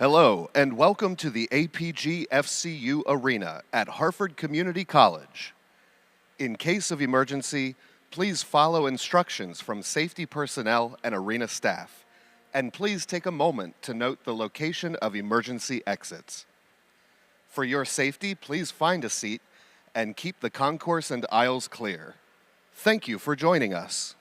Hello, and welcome to the APG FCU Arena at Harford Community College. In case of emergency, please follow instructions from safety personnel and arena staff, and please take a moment to note the location of emergency exits. For your safety, please find a seat and keep the concourse and aisles clear. Thank you for joining us.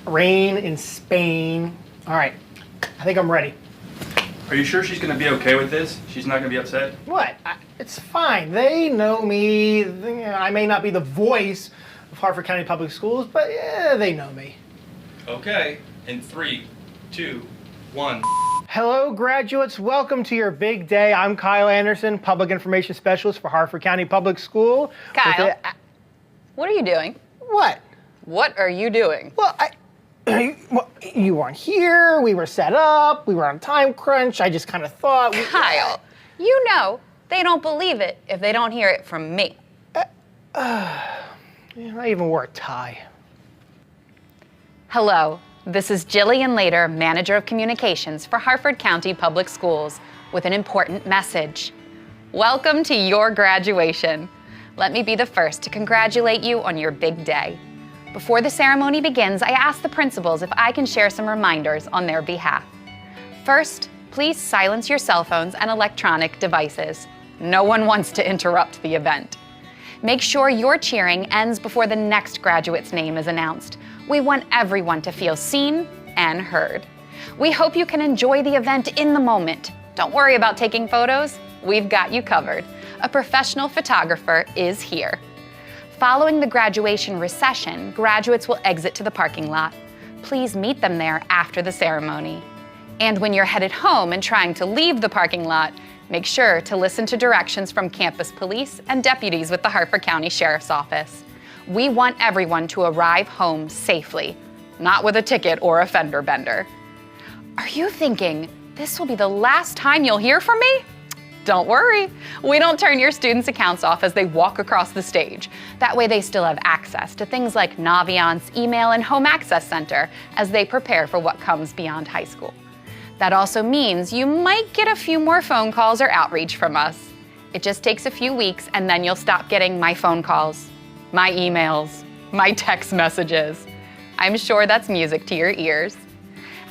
rain in Spain. All right, I think I'm ready. Are you sure she's going to be okay with this? She's not going to be upset? What? It's fine. They know me. I may not be the voice of Harford County Public Schools, but yeah, they know me. Okay. In 3, 2, 1. Hello, graduates. Welcome to your big day. I'm Kyle Anderson, Public Information Specialist for Harford County Public School. Kyle, what are you doing? What? What are you doing? Well, you weren't here. We were set up. We were on a time crunch. I just kind of thought. Kyle, you know they don't believe it if they don't hear it from me. I even wore a tie. Hello, this is Jillian Lader, Manager of Communications for Harford County Public Schools, with an important message. Welcome to your graduation. Let me be the first to congratulate you on your big day. Before the ceremony begins, I ask the principals if I can share some reminders on their behalf. First, please silence your cell phones and electronic devices. No one wants to interrupt the event. Make sure your cheering ends before the next graduate's name is announced. We want everyone to feel seen and heard. We hope you can enjoy the event in the moment. Don't worry about taking photos. We've got you covered. A professional photographer is here. Following the graduation recession, graduates will exit to the parking lot. Please meet them there after the ceremony. And when you're headed home and trying to leave the parking lot, make sure to listen to directions from campus police and deputies with the Harford County Sheriff's Office. We want everyone to arrive home safely, not with a ticket or a fender bender. Are you thinking, this will be the last time you'll hear from me? Don't worry, we don't turn your students' accounts off as they walk across the stage. That way they still have access to things like Naviance, email, and Home Access Center as they prepare for what comes beyond high school. That also means you might get a few more phone calls or outreach from us. It just takes a few weeks and then you'll stop getting my phone calls, my emails, my text messages. I'm sure that's music to your ears.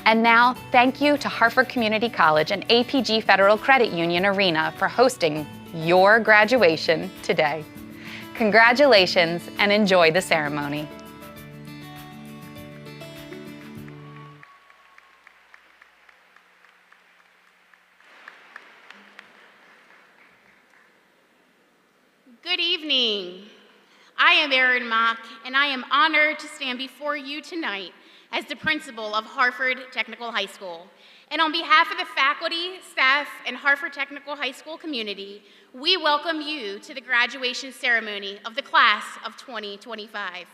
And now, thank you to Harford Community College and APG Federal Credit Union Arena for hosting your graduation today. Congratulations and enjoy the ceremony. Good evening. I am Erin Mock, and I am honored to stand before you tonight as the principal of Harford Technical High School. And on behalf of the faculty, staff, and Harford Technical High School community, we welcome you to the graduation ceremony of the class of 2025.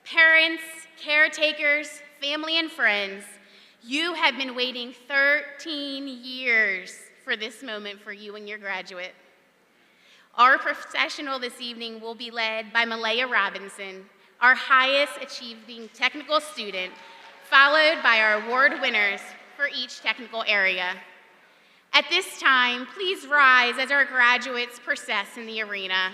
Parents, caretakers, family, and friends, you have been waiting 13 years for this moment for you and your graduate. Our processional this evening will be led by Malaya Robinson, our highest achieving technical student, followed by our award winners for each technical area. At this time, please rise as our graduates process in the arena.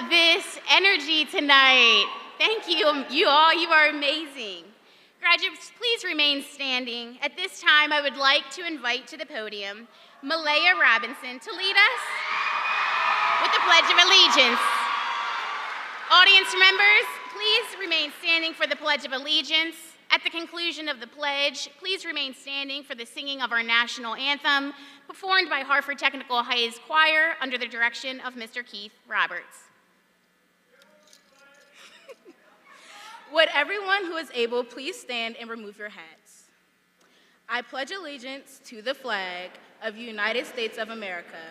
this energy tonight. Thank you, you all. You are amazing. Graduates, please remain standing. At this time, I would like to invite to the podium Malaya Robinson to lead us with the Pledge of Allegiance. Audience members, please remain standing for the Pledge of Allegiance. At the conclusion of the pledge, please remain standing for the singing of our national anthem, performed by Harford Technical High's choir under the direction of Mr. Keith Roberts. Would everyone who is able please stand and remove your hats? I pledge allegiance to the flag of the United States of America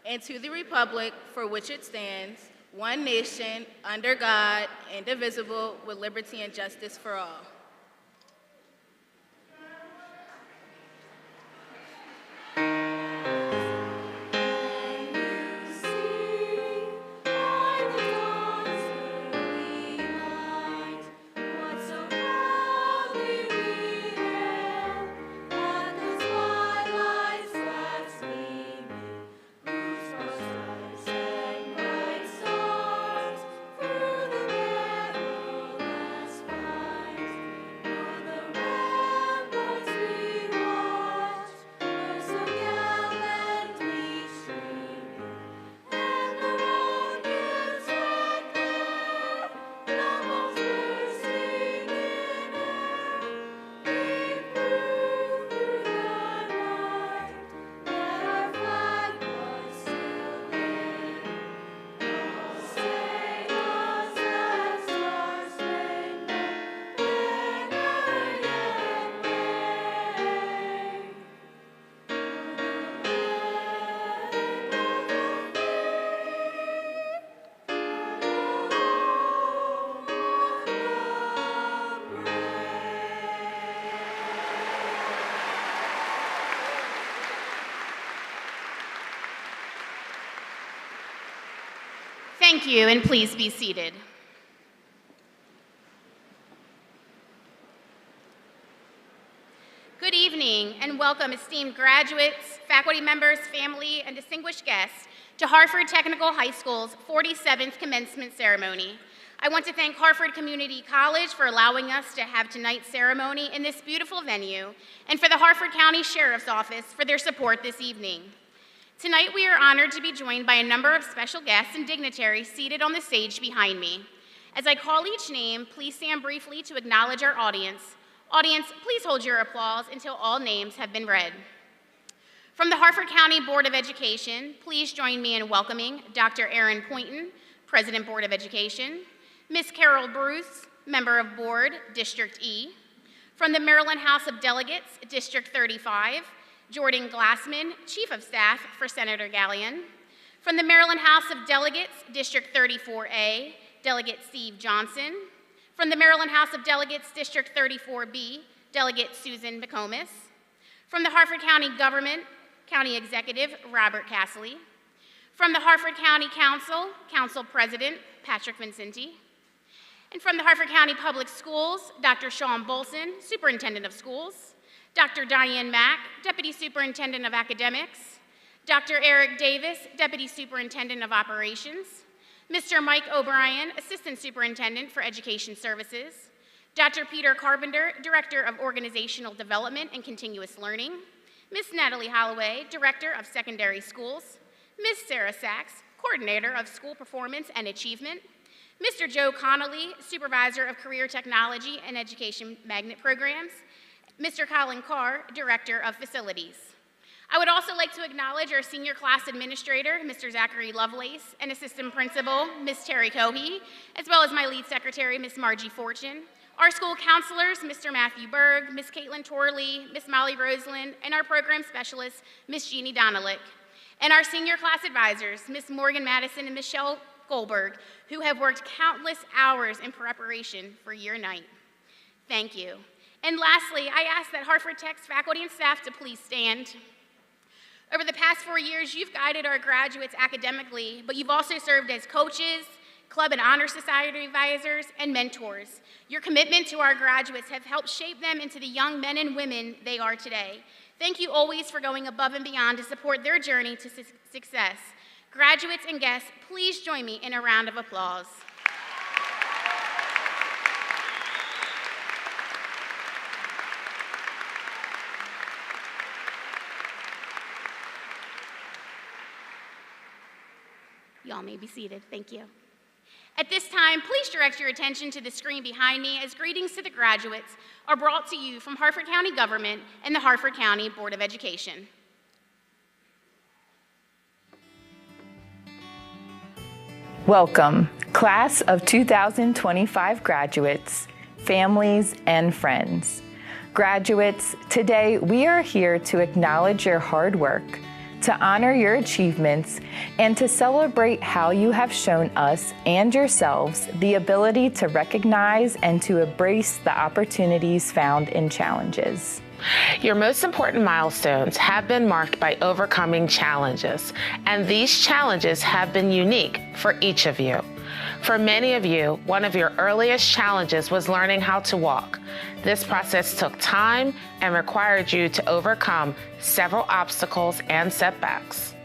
and to the republic for which it stands, one nation, under God, indivisible, with liberty and justice for all. Thank you, and please be seated. Good evening, and welcome, esteemed graduates, faculty members, family, and distinguished guests to Harford Technical High School's 47th commencement ceremony. I want to thank Harford Community College for allowing us to have tonight's ceremony in this beautiful venue, and for the Harford County Sheriff's Office for their support this evening. Tonight, we are honored to be joined by a number of special guests and dignitaries seated on the stage behind me. As I call each name, please stand briefly to acknowledge our audience. Audience, please hold your applause until all names have been read. From the Harford County Board of Education, please join me in welcoming Dr. Erin Poynton, President Board of Education, Ms. Carol Bruce, Member of Board, District E. From the Maryland House of Delegates, District 35, Jordan Glassman, Chief of Staff for Senator Gallion. From the Maryland House of Delegates, District 34A, Delegate Steve Johnson. From the Maryland House of Delegates, District 34B, Delegate Susan McComas. From the Harford County Government, County Executive Robert Casserly. From the Harford County Council, Council President Patrick Vincenti. And from the Harford County Public Schools, Dr. Sean Bolson, Superintendent of Schools. Dr. Diane Mack, Deputy Superintendent of Academics, Dr. Eric Davis, Deputy Superintendent of Operations, Mr. Mike O'Brien, Assistant Superintendent for Education Services, Dr. Peter Carpenter, Director of Organizational Development and Continuous Learning, Ms. Natalie Holloway, Director of Secondary Schools, Ms. Sarah Sachs, Coordinator of School Performance and Achievement, Mr. Joe Connolly, Supervisor of Career Technology and Education Magnet Programs, Mr. Colin Carr, Director of Facilities. I would also like to acknowledge our senior class administrator, Mr. Zachary Lovelace, and assistant principal, Ms. Terry Cohey, as well as my lead secretary, Ms. Margie Fortune, our school counselors, Mr. Matthew Berg, Ms. Caitlin Torley, Ms. Molly Roseland, and our program specialist, Ms. Jeannie Donalick, and our senior class advisors, Ms. Morgan Madison and Michelle Goldberg, who have worked countless hours in preparation for year 9. Thank you. And lastly, I ask that Harford Tech's faculty and staff to please stand. Over the past 4 years, you've guided our graduates academically, but you've also served as coaches, Club and Honor Society advisors, and mentors. Your commitment to our graduates have helped shape them into the young men and women they are today. Thank you always for going above and beyond to support their journey to success. Graduates and guests, please join me in a round of applause. Y'all may be seated. Thank you. At this time, please direct your attention to the screen behind me as greetings to the graduates are brought to you from Harford County Government and the Harford County Board of Education. Welcome, class of 2025 graduates, families, and friends. Graduates, today we are here to acknowledge your hard work, to honor your achievements, and to celebrate how you have shown us and yourselves the ability to recognize and to embrace the opportunities found in challenges. Your most important milestones have been marked by overcoming challenges, and these challenges have been unique for each of you. For many of you, one of your earliest challenges was learning how to walk. This process took time and required you to overcome several obstacles and setbacks.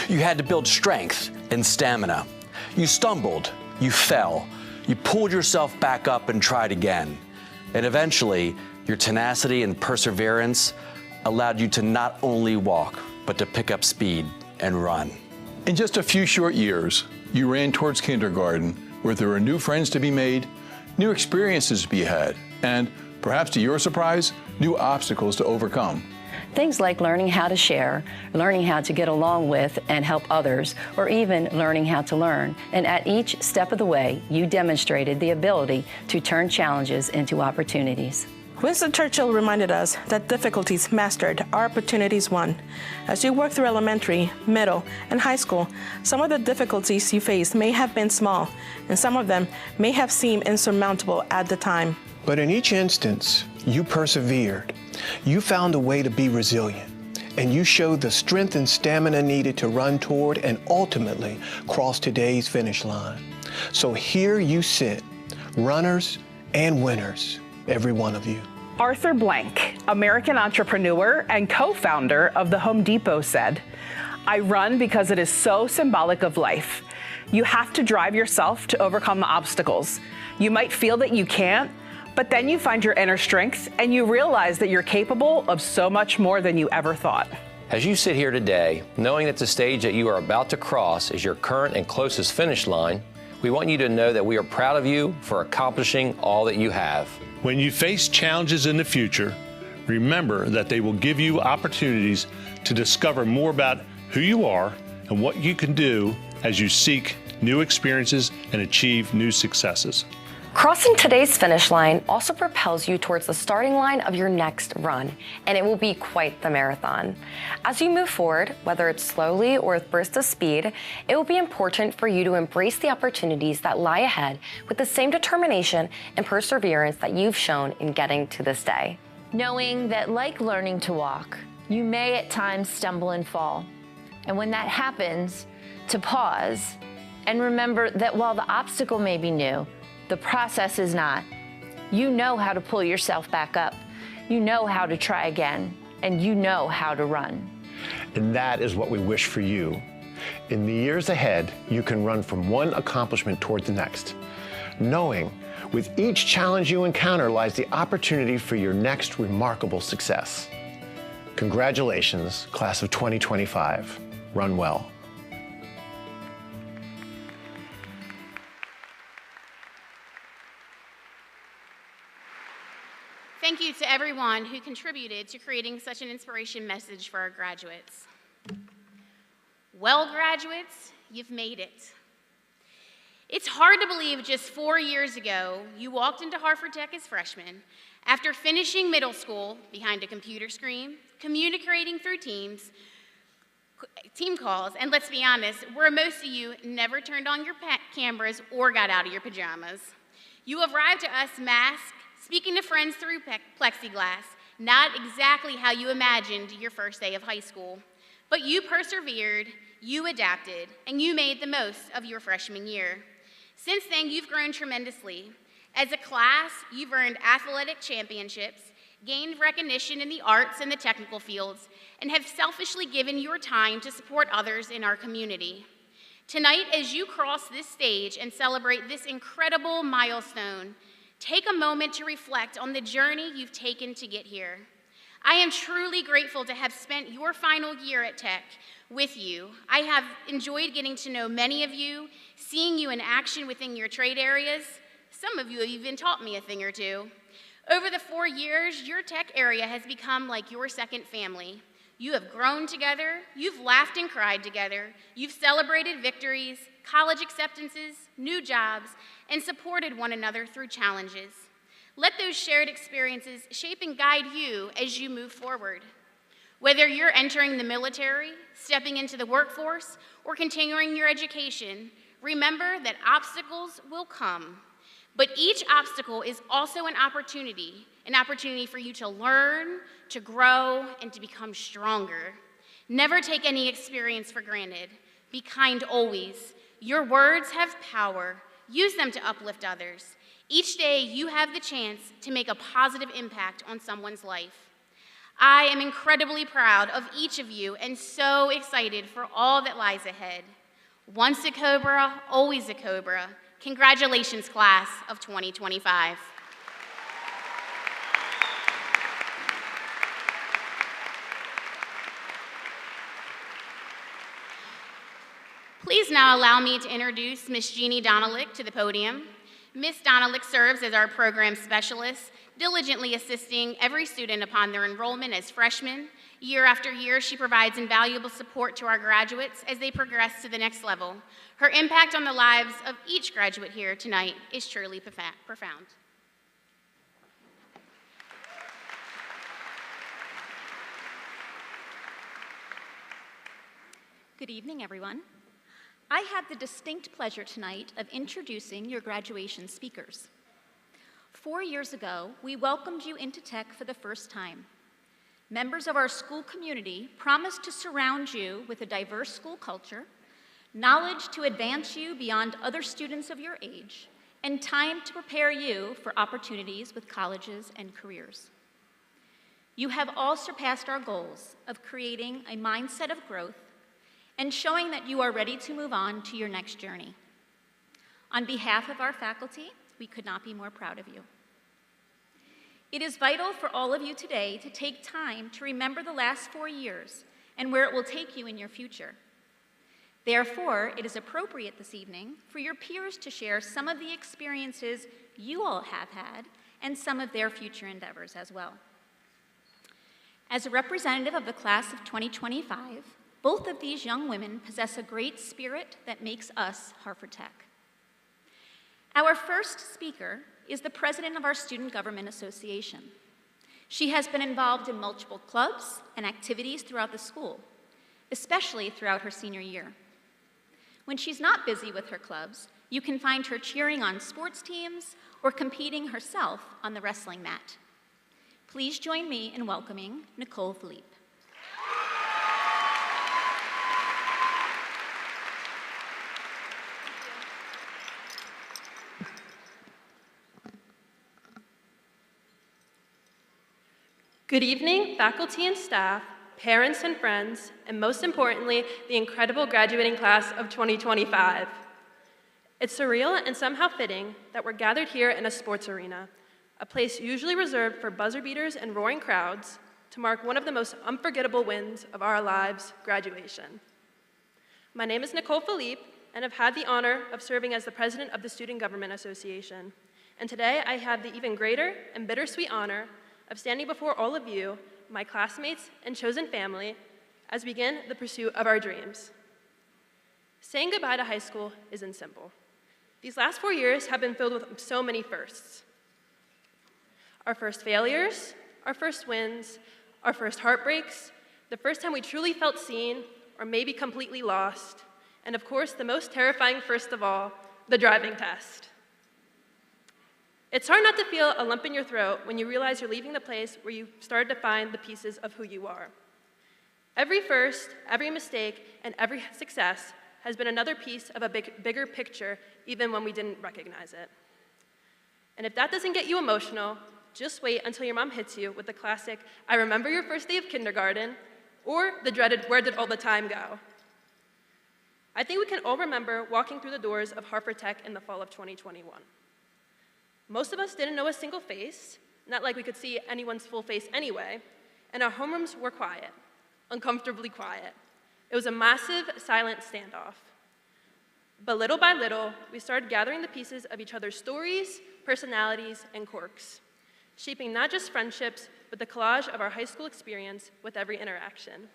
You had to build strength and stamina. You stumbled, you fell, you pulled yourself back up and tried again. And eventually, your tenacity and perseverance allowed you to not only walk, but to pick up speed and run. In just a few short years, you ran towards kindergarten, where there were new friends to be made, new experiences to be had, and, perhaps to your surprise, new obstacles to overcome. Things like learning how to share, learning how to get along with and help others, or even learning how to learn. And at each step of the way, you demonstrated the ability to turn challenges into opportunities. Winston Churchill reminded us that difficulties mastered are opportunities won. As you work through elementary, middle, and high school, some of the difficulties you faced may have been small, and some of them may have seemed insurmountable at the time. But in each instance, you persevered. You found a way to be resilient, and you showed the strength and stamina needed to run toward and ultimately cross today's finish line. So here you sit, runners and winners, every one of you. Arthur Blank, American entrepreneur and co-founder of the Home Depot, said, "I run because it is so symbolic of life. You have to drive yourself to overcome the obstacles. You might feel that you can't, but then you find your inner strength and you realize that you're capable of so much more than you ever thought." As you sit here today, knowing that the stage that you are about to cross is your current and closest finish line, we want you to know that we are proud of you for accomplishing all that you have. When you face challenges in the future, remember that they will give you opportunities to discover more about who you are and what you can do as you seek new experiences and achieve new successes. Crossing today's finish line also propels you towards the starting line of your next run, and it will be quite the marathon. As you move forward, whether it's slowly or with bursts of speed, it will be important for you to embrace the opportunities that lie ahead with the same determination and perseverance that you've shown in getting to this day. Knowing that, like learning to walk, you may at times stumble and fall. And when that happens, to pause and remember that while the obstacle may be new, the process is not. You know how to pull yourself back up. You know how to try again, and you know how to run. And that is what we wish for you. In the years ahead, you can run from one accomplishment toward the next, knowing with each challenge you encounter lies the opportunity for your next remarkable success. Congratulations, class of 2025. Run well. Thank you to everyone who contributed to creating such an inspiration message for our graduates. Well, graduates, you've made it. It's hard to believe just 4 years ago, you walked into Harford Tech as freshmen after finishing middle school behind a computer screen, communicating through team calls, and let's be honest, where most of you never turned on your cameras or got out of your pajamas. You arrived to us masked, speaking to friends through plexiglass, not exactly how you imagined your first day of high school. But you persevered, you adapted, and you made the most of your freshman year. Since then, you've grown tremendously. As a class, you've earned athletic championships, gained recognition in the arts and the technical fields, and have selfishly given your time to support others in our community. Tonight, as you cross this stage and celebrate this incredible milestone, take a moment to reflect on the journey you've taken to get here. I am truly grateful to have spent your final year at Tech with you. I have enjoyed getting to know many of you, seeing you in action within your trade areas. Some of you have even taught me a thing or two. Over the 4 years, your Tech area has become like your second family. You have grown together, you've laughed and cried together, you've celebrated victories, college acceptances, new jobs, and supported one another through challenges. Let those shared experiences shape and guide you as you move forward. Whether you're entering the military, stepping into the workforce, or continuing your education, remember that obstacles will come. But each obstacle is also an opportunity for you to learn, to grow, and to become stronger. Never take any experience for granted. Be kind always. Your words have power. Use them to uplift others. Each day, you have the chance to make a positive impact on someone's life. I am incredibly proud of each of you and so excited for all that lies ahead. Once a Cobra, always a Cobra. Congratulations, class of 2025. Please now allow me to introduce Ms. Jeannie Donalick to the podium. Ms. Donalick serves as our program specialist, diligently assisting every student upon their enrollment as freshmen. Year after year, she provides invaluable support to our graduates as they progress to the next level. Her impact on the lives of each graduate here tonight is truly profound. Good evening, everyone. I have the distinct pleasure tonight of introducing your graduation speakers. 4 years ago, we welcomed you into Tech for the first time. Members of our school community promised to surround you with a diverse school culture, knowledge to advance you beyond other students of your age, and time to prepare you for opportunities with colleges and careers. You have all surpassed our goals of creating a mindset of growth and showing that you are ready to move on to your next journey. On behalf of our faculty, we could not be more proud of you. It is vital for all of you today to take time to remember the last 4 years and where it will take you in your future. Therefore, it is appropriate this evening for your peers to share some of the experiences you all have had and some of their future endeavors as well. As a representative of the class of 2025, both of these young women possess a great spirit that makes us Harford Tech. Our first speaker is the president of our Student Government Association. She has been involved in multiple clubs and activities throughout the school, especially throughout her senior year. When she's not busy with her clubs, you can find her cheering on sports teams or competing herself on the wrestling mat. Please join me in welcoming Nicole Philippe. Good evening, faculty and staff, parents and friends, and most importantly, the incredible graduating class of 2025. It's surreal and somehow fitting that we're gathered here in a sports arena, a place usually reserved for buzzer beaters and roaring crowds, to mark one of the most unforgettable wins of our lives, graduation. My name is Nicole Philippe, and I've had the honor of serving as the president of the Student Government Association. And today I have the even greater and bittersweet honor of standing before all of you, my classmates and chosen family, as we begin the pursuit of our dreams. Saying goodbye to high school isn't simple. These last 4 years have been filled with so many firsts. Our first failures, our first wins, our first heartbreaks, the first time we truly felt seen or maybe completely lost, and of course, the most terrifying first of all, the driving test. It's hard not to feel a lump in your throat when you realize you're leaving the place where you started to find the pieces of who you are. Every first, every mistake, and every success has been another piece of a bigger picture, even when we didn't recognize it. And if that doesn't get you emotional, just wait until your mom hits you with the classic, "I remember your first day of kindergarten," or the dreaded, "Where did all the time go?" I think we can all remember walking through the doors of Harford Tech in the fall of 2021. Most of us didn't know a single face, not like we could see anyone's full face anyway, and our homerooms were quiet, uncomfortably quiet. It was a massive, silent standoff. But little by little, we started gathering the pieces of each other's stories, personalities, and quirks, shaping not just friendships, but the collage of our high school experience with every interaction.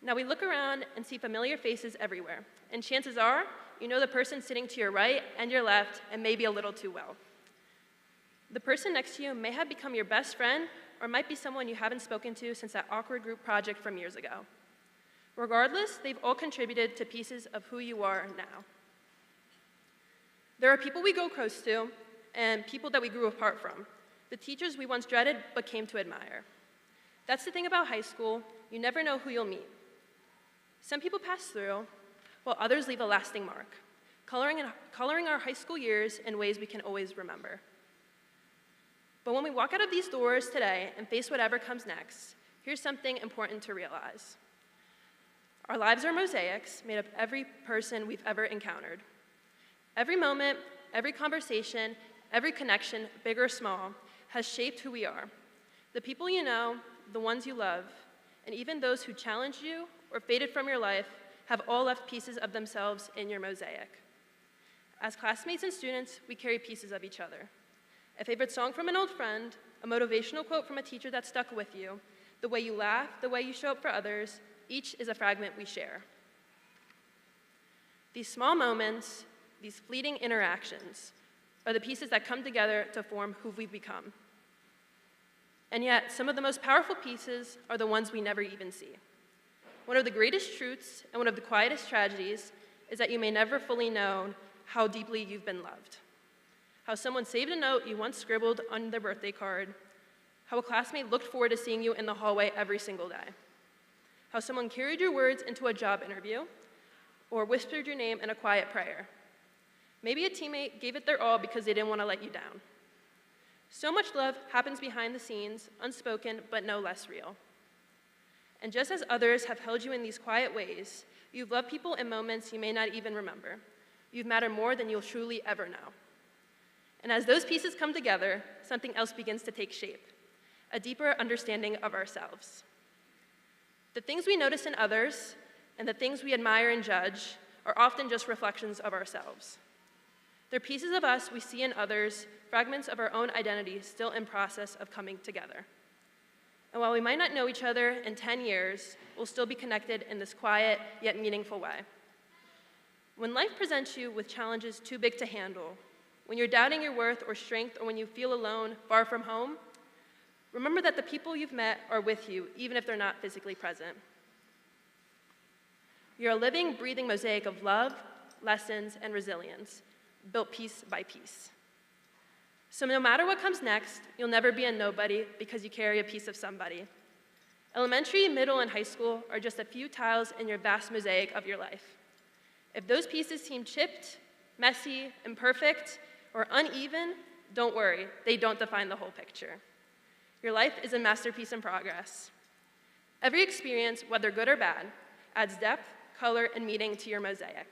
Now we look around and see familiar faces everywhere, and chances are, you know the person sitting to your right and your left, and maybe a little too well. The person next to you may have become your best friend, or might be someone you haven't spoken to since that awkward group project from years ago. Regardless, they've all contributed to pieces of who you are now. There are people we go close to, and people that we grew apart from, the teachers we once dreaded but came to admire. That's the thing about high school, you never know who you'll meet. Some people pass through, while others leave a lasting mark, coloring our high school years in ways we can always remember. But when we walk out of these doors today and face whatever comes next, here's something important to realize. Our lives are mosaics made of every person we've ever encountered. Every moment, every conversation, every connection, big or small, has shaped who we are. The people you know, the ones you love, and even those who challenged you or faded from your life have all left pieces of themselves in your mosaic. As classmates and students, we carry pieces of each other. A favorite song from an old friend, a motivational quote from a teacher that stuck with you, the way you laugh, the way you show up for others, each is a fragment we share. These small moments, these fleeting interactions, are the pieces that come together to form who we've become. And yet, some of the most powerful pieces are the ones we never even see. One of the greatest truths and one of the quietest tragedies is that you may never fully know how deeply you've been loved. How someone saved a note you once scribbled on their birthday card. How a classmate looked forward to seeing you in the hallway every single day. How someone carried your words into a job interview or whispered your name in a quiet prayer. Maybe a teammate gave it their all because they didn't want to let you down. So much love happens behind the scenes, unspoken, but no less real. And just as others have held you in these quiet ways, you've loved people in moments you may not even remember. You've mattered more than you'll truly ever know. And as those pieces come together, something else begins to take shape, a deeper understanding of ourselves. The things we notice in others and the things we admire and judge are often just reflections of ourselves. They're pieces of us we see in others, fragments of our own identity still in process of coming together. And while we might not know each other in 10 years, we'll still be connected in this quiet yet meaningful way. When life presents you with challenges too big to handle, when you're doubting your worth or strength, or when you feel alone, far from home, remember that the people you've met are with you, even if they're not physically present. You're a living, breathing mosaic of love, lessons, and resilience, built piece by piece. So no matter what comes next, you'll never be a nobody because you carry a piece of somebody. Elementary, middle, and high school are just a few tiles in your vast mosaic of your life. If those pieces seem chipped, messy, imperfect, or uneven, don't worry, they don't define the whole picture. Your life is a masterpiece in progress. Every experience, whether good or bad, adds depth, color, and meaning to your mosaic.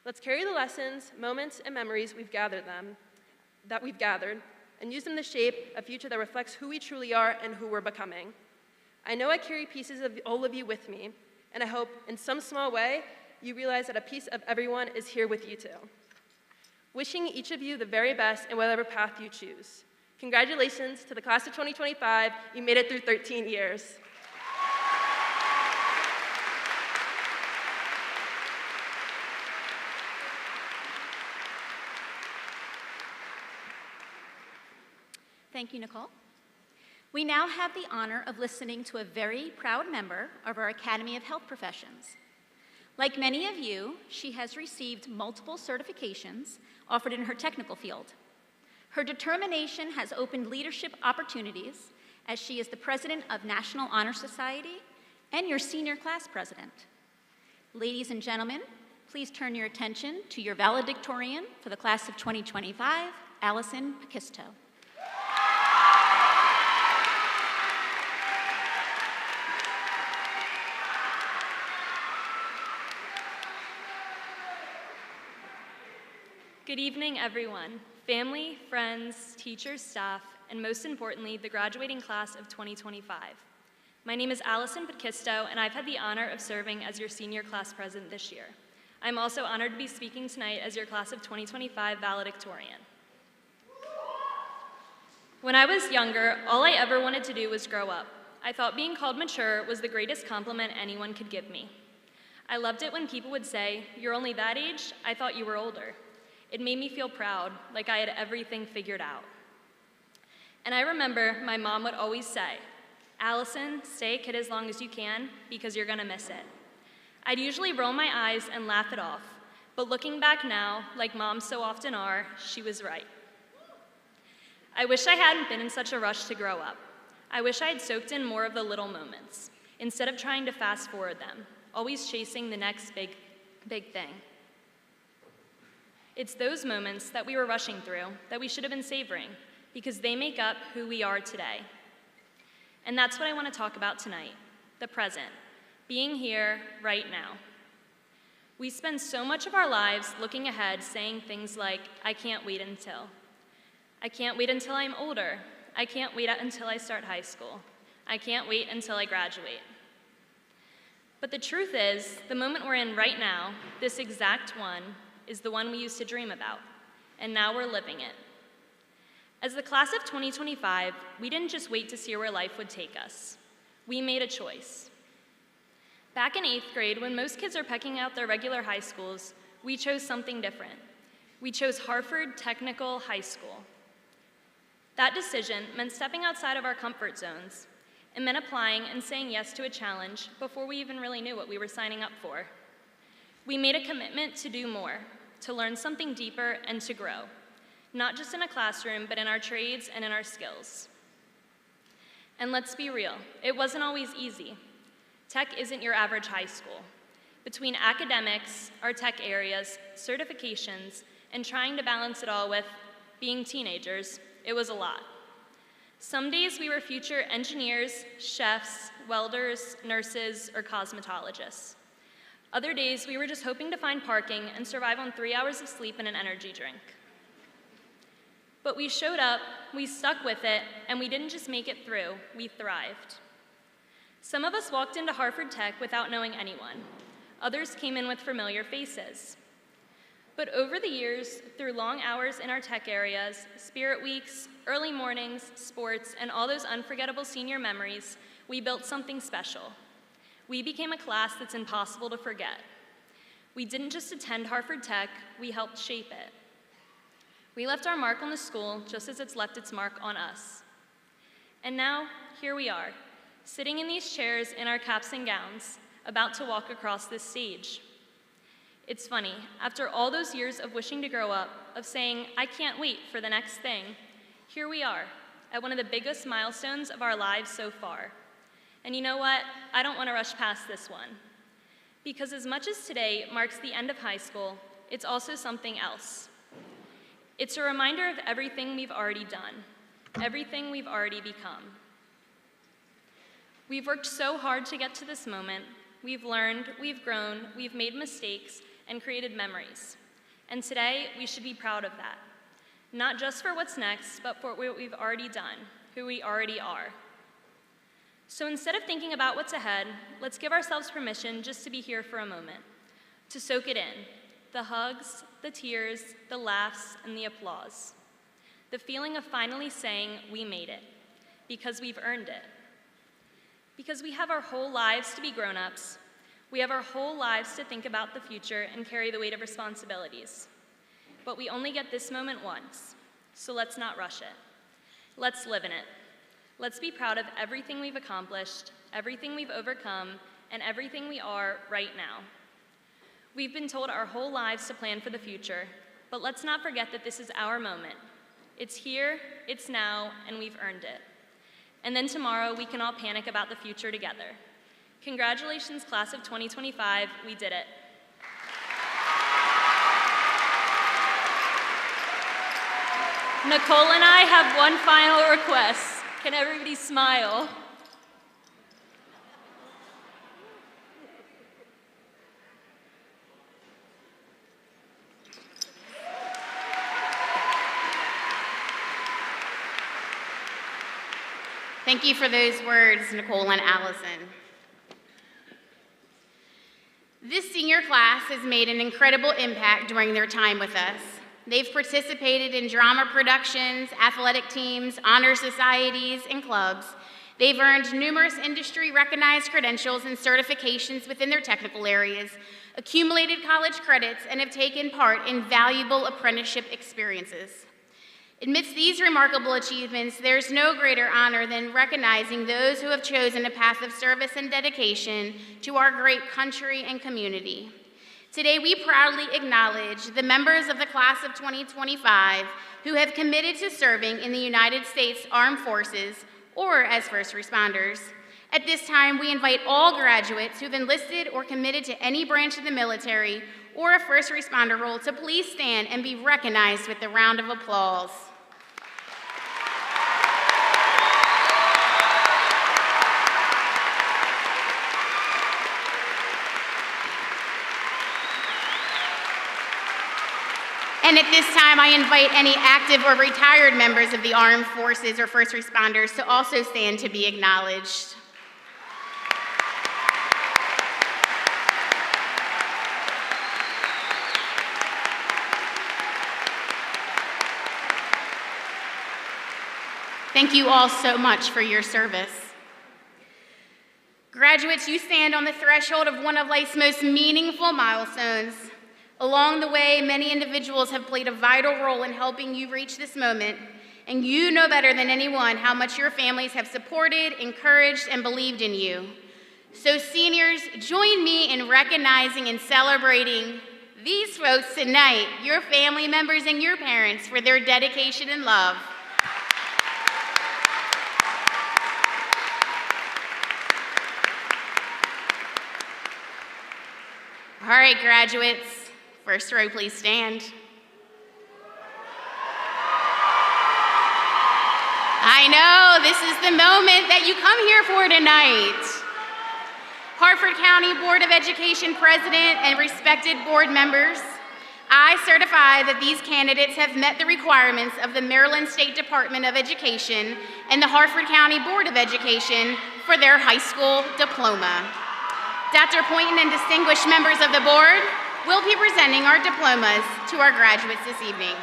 Let's carry the lessons, moments, and memories we've gathered, and use them to shape a future that reflects who we truly are and who we're becoming. I know I carry pieces of all of you with me, and I hope in some small way you realize that a piece of everyone is here with you too. Wishing each of you the very best in whatever path you choose. Congratulations to the class of 2025. You made it through 13 years. Thank you, Nicole. We now have the honor of listening to a very proud member of our Academy of Health Professions. Like many of you, she has received multiple certifications offered in her technical field. Her determination has opened leadership opportunities as she is the president of National Honor Society and your senior class president. Ladies and gentlemen, please turn your attention to your valedictorian for the class of 2025, Allison Paquisto. Good evening, everyone. Family, friends, teachers, staff, and most importantly, the graduating class of 2025. My name is Allison Podkisto, and I've had the honor of serving as your senior class president this year. I'm also honored to be speaking tonight as your class of 2025 valedictorian. When I was younger, all I ever wanted to do was grow up. I thought being called mature was the greatest compliment anyone could give me. I loved it when people would say, "You're only that age? I thought you were older." It made me feel proud, like I had everything figured out. And I remember my mom would always say, "Allison, stay a kid as long as you can, because you're gonna miss it." I'd usually roll my eyes and laugh it off, but looking back now, like moms so often are, she was right. I wish I hadn't been in such a rush to grow up. I wish I had soaked in more of the little moments, instead of trying to fast forward them, always chasing the next big thing. It's those moments that we were rushing through that we should have been savoring, because they make up who we are today. And that's what I want to talk about tonight, the present, being here right now. We spend so much of our lives looking ahead, saying things like, "I can't wait until." "I can't wait until I'm older." "I can't wait until I start high school." "I can't wait until I graduate." But the truth is, the moment we're in right now, this exact one, is the one we used to dream about, and now we're living it. As the class of 2025, we didn't just wait to see where life would take us. We made a choice. Back in 8th grade, when most kids are pecking out their regular high schools, we chose something different. We chose Harford Technical High School. That decision meant stepping outside of our comfort zones. It meant applying and saying yes to a challenge before we even really knew what we were signing up for. We made a commitment to do more, to learn something deeper and to grow, not just in a classroom, but in our trades and in our skills. And let's be real, it wasn't always easy. Tech isn't your average high school. Between academics, our tech areas, certifications, and trying to balance it all with being teenagers, it was a lot. Some days we were future engineers, chefs, welders, nurses, or cosmetologists. Other days we were just hoping to find parking and survive on 3 hours of sleep and an energy drink. But we showed up, we stuck with it, and we didn't just make it through, we thrived. Some of us walked into Harford Tech without knowing anyone. Others came in with familiar faces. But over the years, through long hours in our tech areas, spirit weeks, early mornings, sports, and all those unforgettable senior memories, we built something special. We became a class that's impossible to forget. We didn't just attend Harford Tech, we helped shape it. We left our mark on the school just as it's left its mark on us. And now, here we are, sitting in these chairs in our caps and gowns, about to walk across this stage. It's funny, after all those years of wishing to grow up, of saying, "I can't wait for the next thing," here we are, at one of the biggest milestones of our lives so far. And you know what? I don't want to rush past this one. Because as much as today marks the end of high school, it's also something else. It's a reminder of everything we've already done, everything we've already become. We've worked so hard to get to this moment. We've learned, we've grown, we've made mistakes, and created memories. And today, we should be proud of that. Not just for what's next, but for what we've already done, who we already are. So instead of thinking about what's ahead, let's give ourselves permission just to be here for a moment, to soak it in. The hugs, the tears, the laughs, and the applause. The feeling of finally saying, "We made it," because we've earned it. Because we have our whole lives to be grown-ups. We have our whole lives to think about the future and carry the weight of responsibilities. But we only get this moment once, so let's not rush it. Let's live in it. Let's be proud of everything we've accomplished, everything we've overcome, and everything we are right now. We've been told our whole lives to plan for the future, but let's not forget that this is our moment. It's here, it's now, and we've earned it. And then tomorrow, we can all panic about the future together. Congratulations, class of 2025, we did it. Nicole and I have one final request. Can everybody smile? Thank you for those words, Nicole and Allison. This senior class has made an incredible impact during their time with us. They've participated in drama productions, athletic teams, honor societies, and clubs. They've earned numerous industry-recognized credentials and certifications within their technical areas, accumulated college credits, and have taken part in valuable apprenticeship experiences. Amidst these remarkable achievements, there's no greater honor than recognizing those who have chosen a path of service and dedication to our great country and community. Today, we proudly acknowledge the members of the class of 2025 who have committed to serving in the United States Armed Forces or as first responders. At this time, we invite all graduates who've enlisted or committed to any branch of the military or a first responder role to please stand and be recognized with a round of applause. And at this time, I invite any active or retired members of the Armed Forces or first responders to also stand to be acknowledged. Thank you all so much for your service. Graduates, you stand on the threshold of one of life's most meaningful milestones. Along the way, many individuals have played a vital role in helping you reach this moment, and you know better than anyone how much your families have supported, encouraged, and believed in you. So seniors, join me in recognizing and celebrating these folks tonight, your family members and your parents, for their dedication and love. All right, graduates. First row, please stand. I know, this is the moment that you come here for tonight. Harford County Board of Education President and respected board members, I certify that these candidates have met the requirements of the Maryland State Department of Education and the Harford County Board of Education for their high school diploma. Dr. Poynton and distinguished members of the board will be presenting our diplomas to our graduates this evening.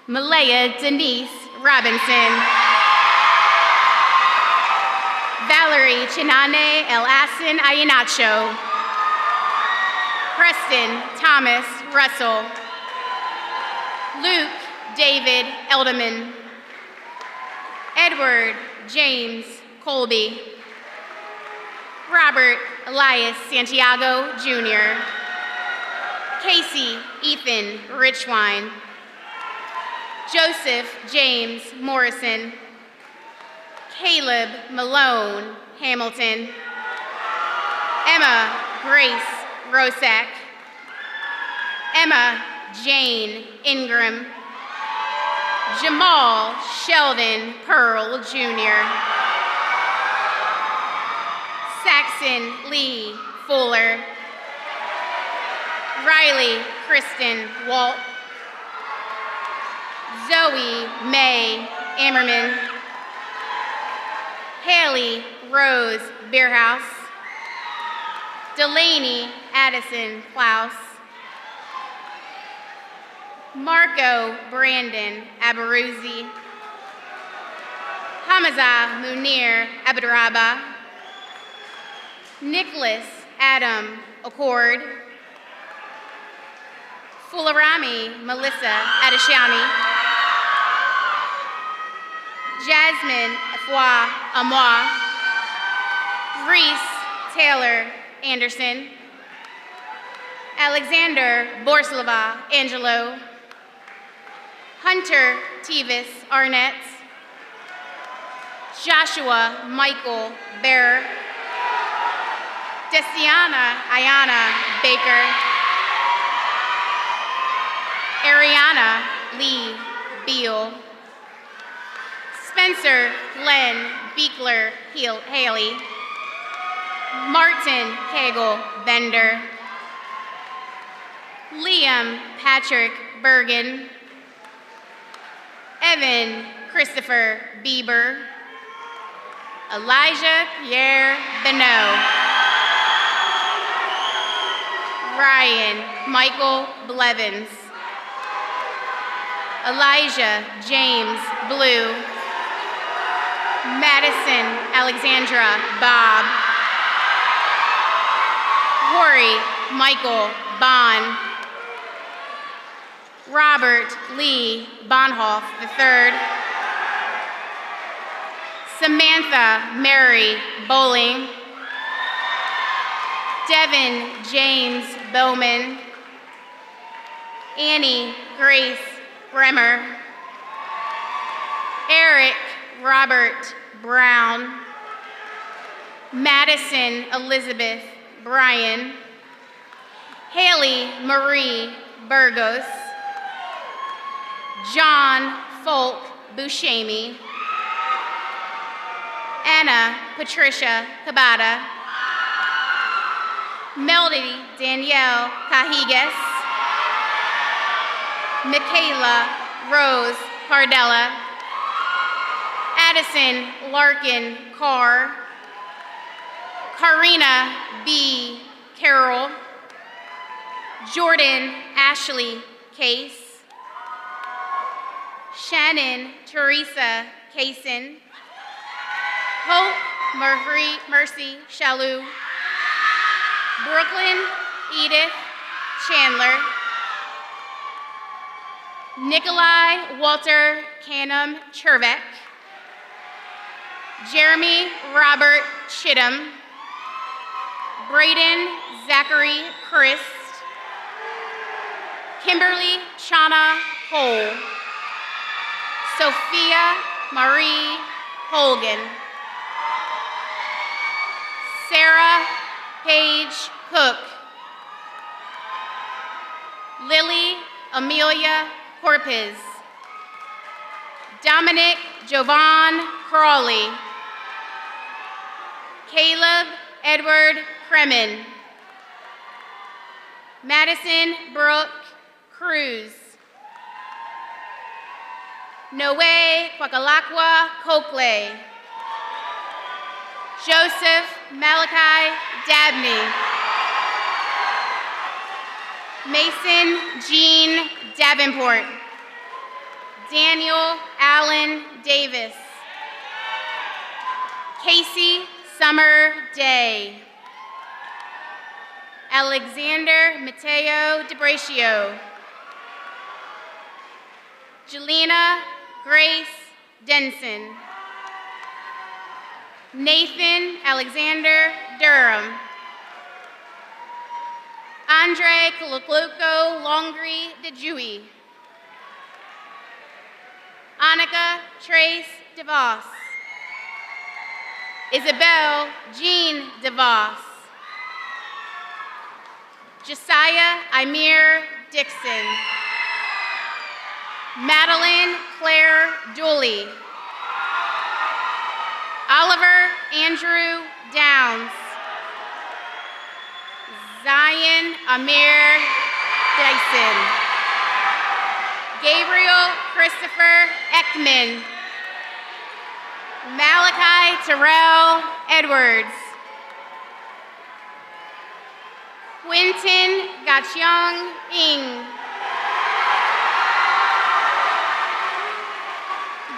Malaya Denise Robinson. Valerie Chinane El Asin Ayanacho. Preston Thomas Russell. Luke David Elderman. Edward James Colby. Robert Elias Santiago, Jr. Casey Ethan Richwine. Joseph James Morrison. Caleb Malone Hamilton. Emma Grace Rosak. Emma Jane Ingram. Jamal Sheldon Pearl, Jr. Saxon Lee Fuller. Riley Kristen Walt. Zoe May Ammerman. Haley Rose Beerhouse. Delaney Addison Klaus. Marco Brandon Abaruzzi. Hamza Munir Abdraba. Nicholas Adam Accord. Fularami Melissa Adeshani. Jasmine Afua Amoa. Reese Taylor Anderson. Alexander Borslava Angelo. Hunter Tevis Arnett. Joshua Michael Bear. Desiana Ayana Baker. Ariana Lee Beal. Spencer Glenn Beekler Haley. Martin Cagle Bender. Liam Patrick Bergen, Evan Christopher Bieber, Elijah Pierre Benoit, Ryan Michael Blevins, Elijah James Blue, Madison Alexandra Bob, Corey Michael Bond, Robert Lee Bonhoff III, Samantha Mary Bowling, Devin James Bowman, Annie Grace Bremer, Eric Robert Brown, Madison Elizabeth Bryan, Haley Marie Burgos, John Folk Buscemi, Anna Patricia Cabada, Melody Danielle Cajigas, Michaela Rose Cardella, Addison Larkin Carr, Karina B. Carroll, Jordan Ashley Case, Shannon Teresa Kaysen, Hope Mercy Shalou, Brooklyn Edith Chandler, Nikolai Walter Canham Chervek, Jeremy Robert Chittum, Braden Zachary Christ, Kimberly Chana Cole, Sophia Marie Holgan, Sarah Paige Cook, Lily Amelia Corpez, Dominic Jovan Crawley, Caleb Edward Kremen, Madison Brooke Cruz, Noe Kwakalakwa Coakley, Joseph Malachi Dabney, Mason Jean Davenport, Daniel Allen Davis, Casey Summer Day, Alexander Mateo DeBratio, Jelena Grace Denson, Nathan Alexander Durham, Andre Kalukluko Longri DeJui, Annika Trace DeVos, Isabel Jean DeVos, Josiah Imir Dixon, Madeline Claire Dooley, Oliver Andrew Downs, Zion Amir Dyson, Gabriel Christopher Ekman, Malachi Terrell Edwards, Quinton Gachyoung Ing,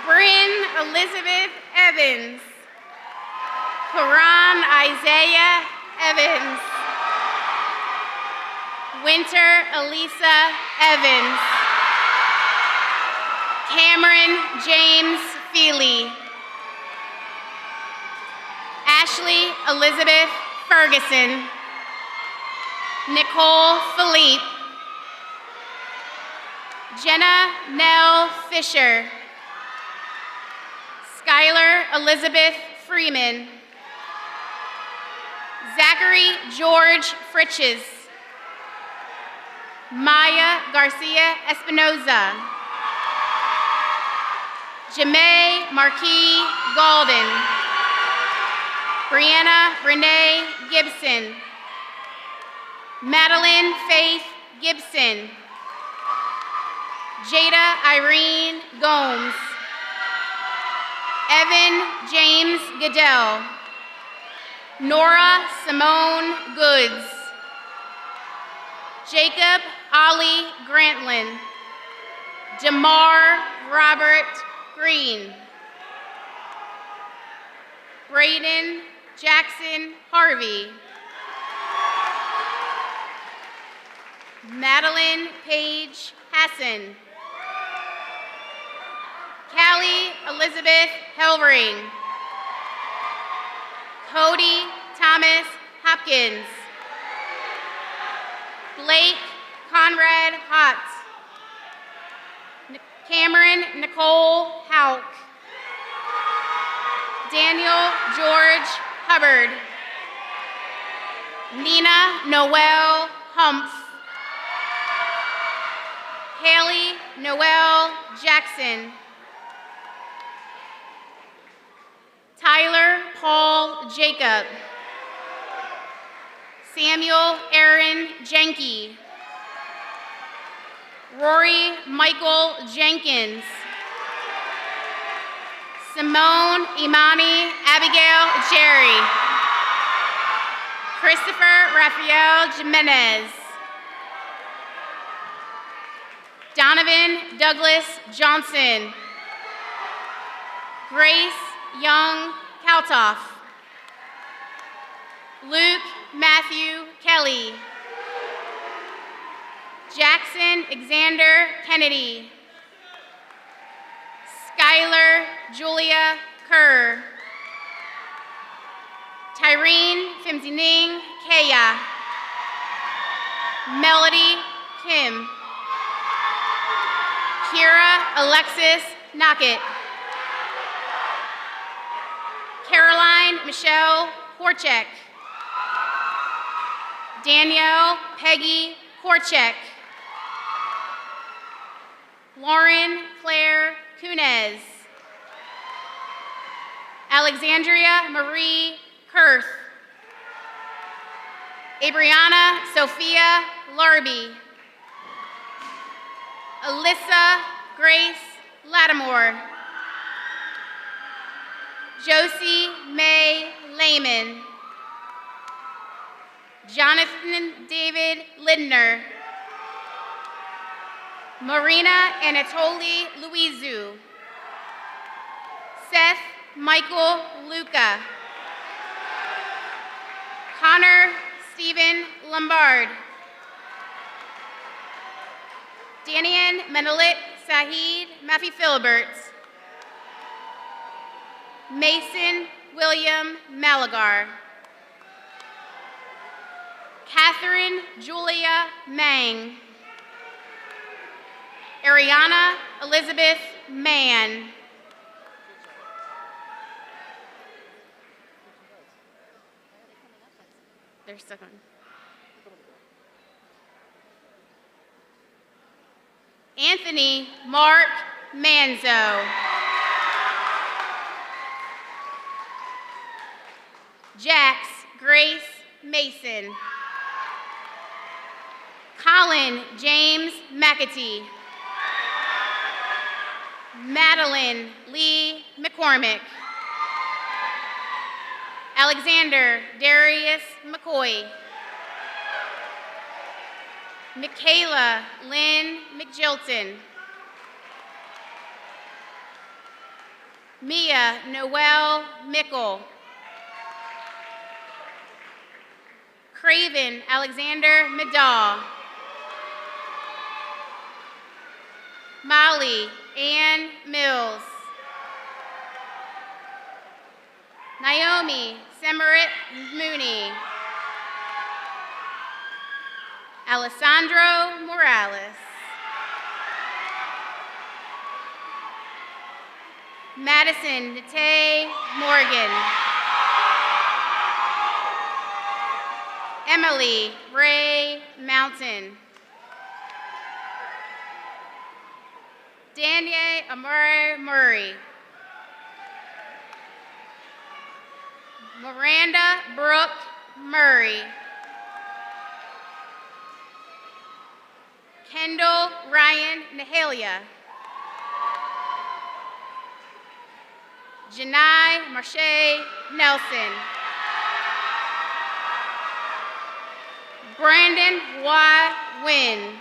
Bryn Elizabeth Evans, Karan Isaiah Evans, Winter Elisa Evans, Cameron James Feely, Ashley Elizabeth Ferguson, Nicole Philippe, Jenna Nell Fisher, Skylar Elizabeth Freeman, Zachary George Fritches, Maya Garcia Espinoza, Jamae Marquis Galden, Brianna Renee Gibson, Madeline Faith Gibson. Jada Irene Gomes. Evan James Goodell. Nora Simone Goods. Jacob Ollie Grantlin. Jamar Robert Green. Braden Jackson Harvey. Madeline Paige Hassan. Callie Elizabeth Helring. Cody Thomas Hopkins. Blake Conrad Hotz. Cameron Nicole Hauk. Daniel George Hubbard. Nina Noel Humph. Haley Noel Jackson. Tyler Paul Jacob. Samuel Aaron Jenke. Rory Michael Jenkins. Simone Imani Abigail Jerry. Christopher Rafael Jimenez. Donovan Douglas Johnson. Grace Young Kaltoff. Luke Matthew Kelly. Jackson Alexander Kennedy. Skylar Julia Kerr. Tyreen Fimzining Kaya. Melody Kim. Kira Alexis Knockett. Caroline Michelle Horchek. Danielle Peggy Horchek. Lauren Claire Kunez. Alexandria Marie Kurth. Abriana Sophia Larby. Alyssa Grace Lattimore. Josie May Lehman. Jonathan David Lindner. Marina Anatoly Louizu. Seth Michael Luca. Connor Stephen Lombard. Danian Menelit Sahid Maffey Philiberts. Mason William Malagar. Catherine Julia Mang. Ariana Elizabeth Mann. They're stuck on. Anthony Mark Manzo. Jax Grace Mason. Colin James McAtee. Madeline Lee McCormick. Alexander Darius McCoy. Michaela Lynn McJilton. Mia Noel Mickle. Craven Alexander Middaw. Molly Ann Mills. Naomi Semarit Mooney. Alessandro Morales. Madison Nate Morgan. Emily Ray Mountain. Danye Amare Murray. Miranda Brooke Murray. Kendall Ryan Nahalia. Janai Marche Nelson. Brandon Y. Wynn.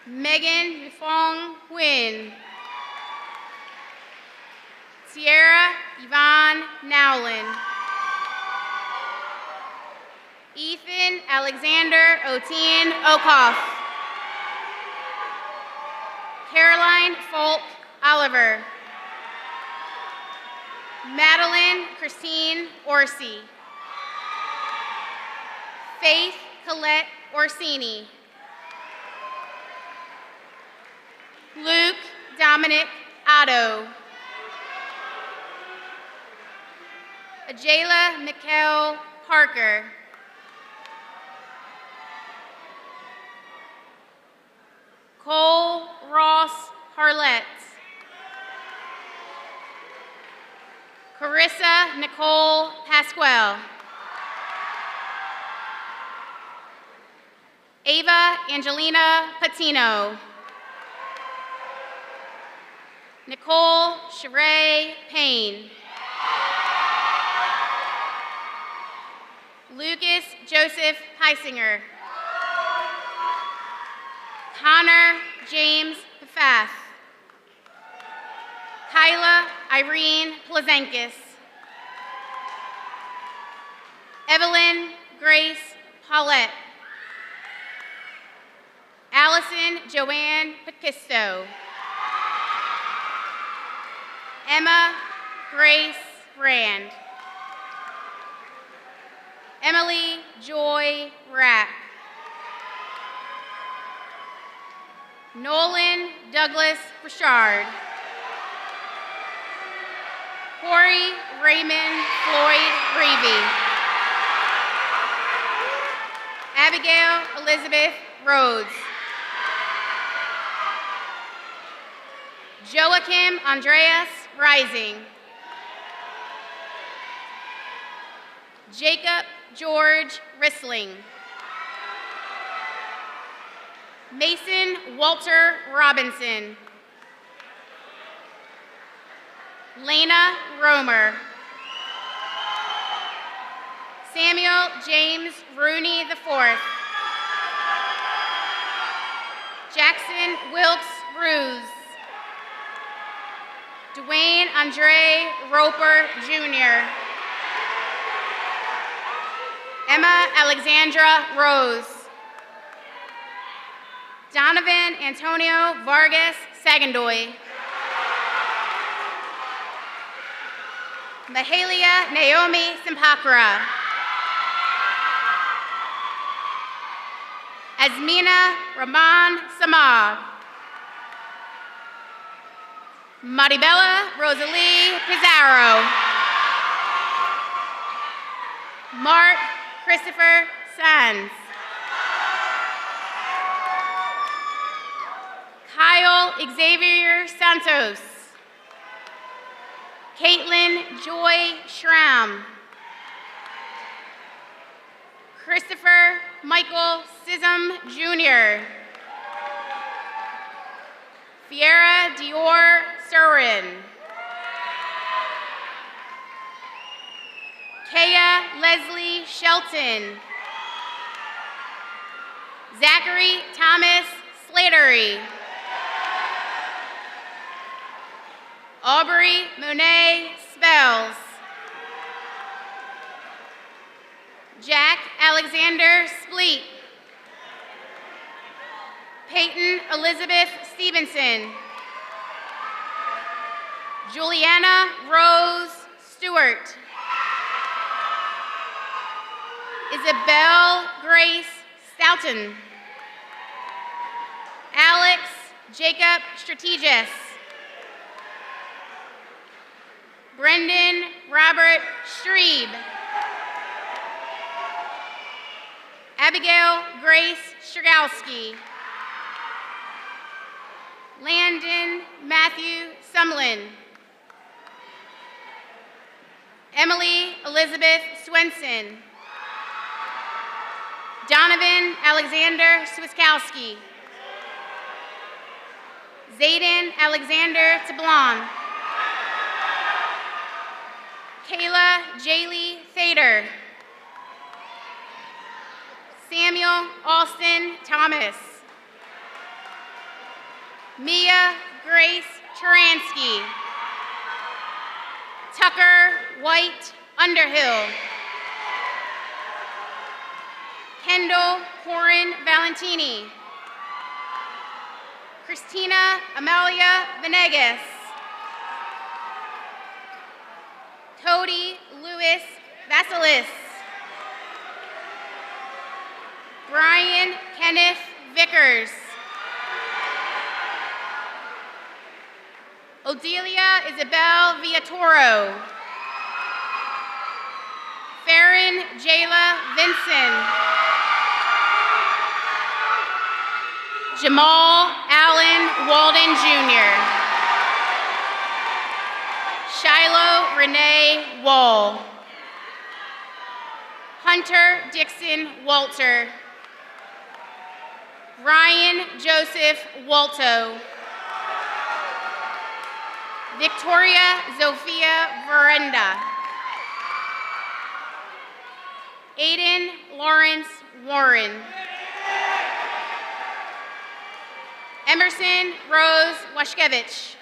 Megan Yifong Wynn. Sierra Yvonne Nowlin. Ethan Alexander Otien Okoff. Caroline Folk Oliver. Madeline Christine Orsi. Faith Colette Orsini. Luke Dominic Otto. Ajayla Mikkel Parker. Cole Ross Harlett. Carissa Nicole Pasquale. Ava Angelina Patino. Nicole Sheree Payne. Lucas Joseph Heisinger. Connor James Pfaff. Kyla Irene Plazenkis. Evelyn Grace Paulette. Allison Joanne Paquisto. Emma Grace Brand. Emily Joy Rack. Nolan Douglas Richard. Corey Raymond Floyd Reevy. Abigail Elizabeth Rhodes. Joachim Andreas Rising. Jacob George Rissling. Mason Walter Robinson. Lena Romer. Samuel James Rooney IV. Jackson Wilkes Ruse. Dwayne Andre Roper Jr. Emma Alexandra Rose. Donovan Antonio Vargas Sagandoy. Mahalia Naomi Simpakra. Azmina Rahman Samad. Maribella Rosalie Pizarro. Mark Christopher Sands. Kyle Xavier Santos. Caitlin Joy Schramm. Christopher Michael Sism Jr. Fiera Dior Surin. Kaya Leslie Shelton. Zachary Thomas Slattery. Aubrey Monet Spells. Jack Alexander Spleet. Peyton Elizabeth Stevenson. Juliana Rose Stewart. Isabel Grace Stoughton. Alex Jacob Strategis. Brendan Robert Strebe. Abigail Grace Stragowski. Landon Matthew Sumlin. Emily Elizabeth Swenson. Donovan Colin Alexander Swiskowski. Zayden Alexander Tablon. Kayla Jaylee Thader. Samuel Austin Thomas. Mia Grace Charansky. Tucker White Underhill. Kendall Corin Valentini. Christina Amalia Venegas. Cody Lewis Vasilis. Brian Kenneth Vickers. Odelia Isabel Villatoro. Farron Jayla Vinson. Jamal Allen Walden Jr. Shiloh Renee Wall. Hunter Dixon Walter. Ryan Joseph Walto. Victoria Zofia Verenda. Aiden Lawrence Warren. Emerson Rose Washkevich.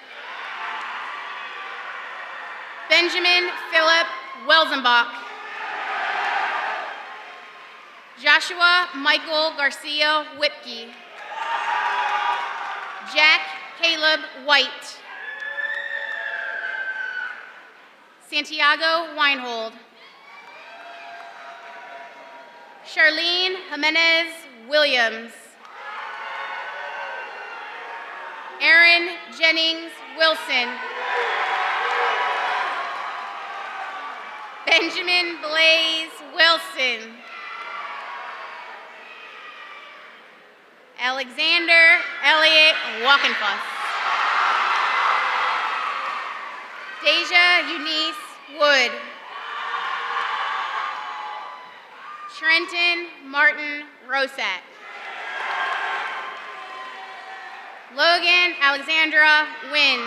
Benjamin Philip Welzenbach. Joshua Michael Garcia Whipke. Jack Caleb White. Santiago Weinhold. Charlene Jimenez Williams. Aaron Jennings Wilson. Benjamin Blaze Wilson. Alexander Elliott Walkenfuss. Deja Eunice Wood. Trenton Martin Rosak. Logan Alexandra Wynn.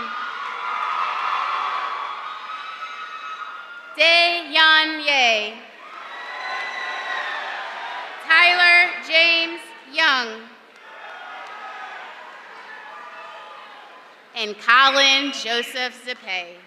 Dae Yan Ye. Tyler James Young. And Colin Joseph Zappe.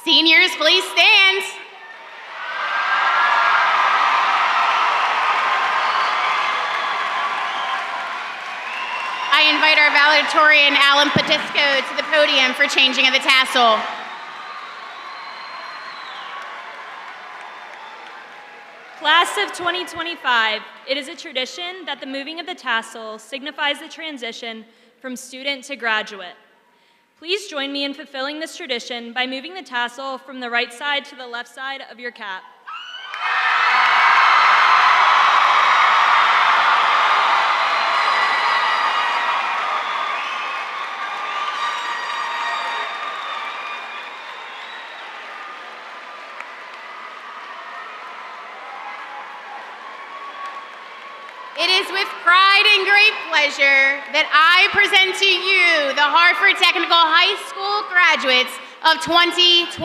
Seniors, please stand. I invite our valedictorian, Alan Patisco, to the podium for changing of the tassel. Class of 2025, it is a tradition that the moving of the tassel signifies the transition from student to graduate. Please join me in fulfilling this tradition by moving the tassel from the right side to the left side of your cap. It is with pride and great pleasure that I present to you the Harford Technical High School graduates of 2025.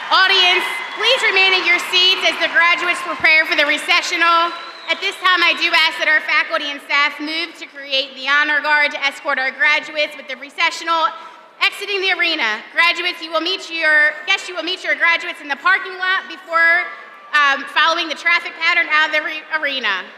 Audience, please remain in your seats as the graduates prepare for the recessional, at this time I do ask that our faculty and staff move to create the honor guard to escort our graduates with the recessional exiting the arena. Graduates, you will meet your graduates in the parking lot before following the traffic pattern out of the arena.